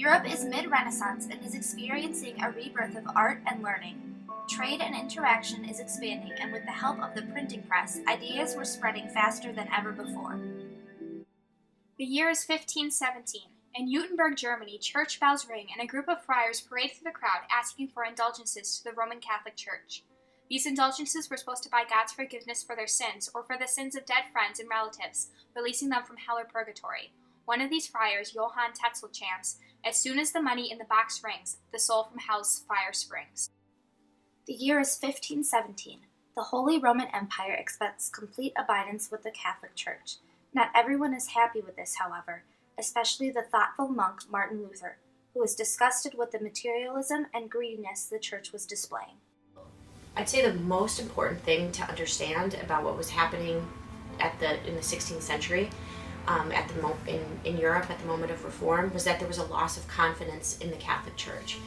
Europe is mid-Renaissance and is experiencing a rebirth of art and learning. Trade and interaction is expanding, and with the help of the printing press, ideas were spreading faster than ever before. The year is 1517. In Wittenberg, Germany, church bells ring and a group of friars parade through the crowd asking for indulgences to the Roman Catholic Church. These indulgences were supposed to buy God's forgiveness for their sins or for the sins of dead friends and relatives, releasing them from hell or purgatory. One of these friars, Johann Tetzel, chants, "As soon as the money in the box rings, the soul from hell's fire springs." The year is 1517. The Holy Roman Empire expects complete abidance with the Catholic Church. Not everyone is happy with this, however, especially the thoughtful monk Martin Luther, who was disgusted with the materialism and greediness the Church was displaying. I'd say the most important thing to understand about what was happening in the 16th century in Europe at the moment of Reform was that there was a loss of confidence in the Catholic Church,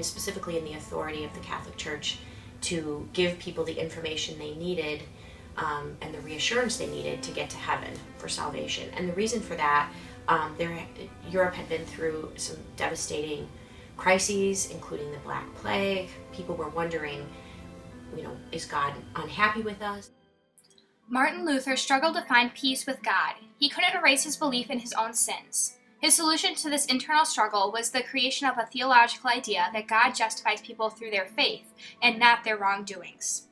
specifically in the authority of the Catholic Church to give people the information they needed and the reassurance they needed to get to heaven for salvation. And the reason for that, Europe had been through some devastating crises, including the Black Plague. People were wondering, is God unhappy with us? Martin Luther struggled to find peace with God. He couldn't erase his belief in his own sins. His solution to this internal struggle was the creation of a theological idea that God justifies people through their faith and not their wrongdoings.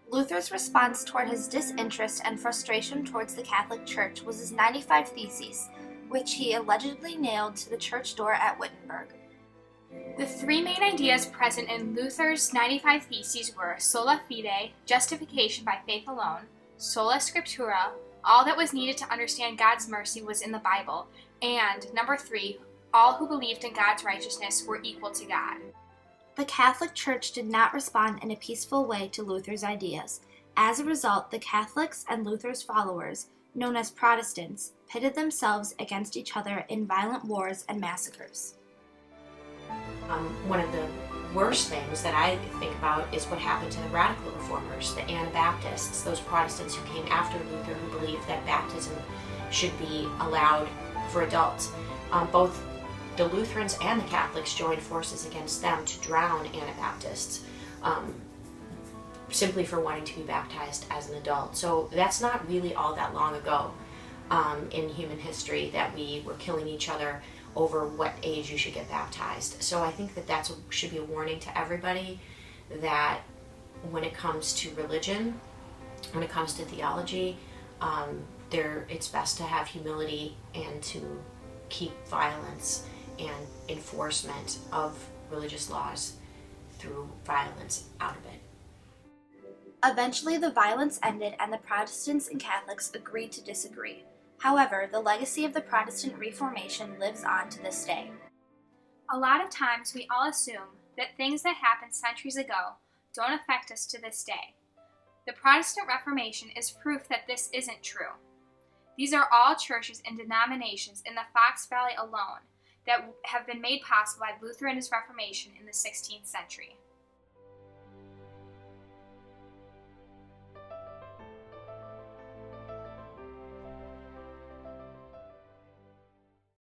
Luther's response toward his disinterest and frustration towards the Catholic Church was his 95 Theses, which he allegedly nailed to the church door at Wittenberg. The three main ideas present in Luther's 95 Theses were sola fide, justification by faith alone, sola scriptura, all that was needed to understand God's mercy was in the Bible, and number 3, all who believed in God's righteousness were equal to God. The Catholic Church did not respond in a peaceful way to Luther's ideas. As a result, the Catholics and Luther's followers, known as Protestants, pitted themselves against each other in violent wars and massacres. One of the worst things that I think about is what happened to the radical reformers, the Anabaptists, those Protestants who came after Luther who believed that baptism should be allowed for adults. Both the Lutherans and the Catholics joined forces against them to drown Anabaptists simply for wanting to be baptized as an adult. So that's not really all that long ago in human history that we were killing each other over what age you should get baptized. So I think that should be a warning to everybody that when it comes to religion, when it comes to theology, it's best to have humility and to keep violence and enforcement of religious laws through violence out of it. Eventually, the violence ended and the Protestants and Catholics agreed to disagree. However, the legacy of the Protestant Reformation lives on to this day. A lot of times we all assume that things that happened centuries ago don't affect us to this day. The Protestant Reformation is proof that this isn't true. These are all churches and denominations in the Fox Valley alone that have been made possible by Luther and his Reformation in the 16th century.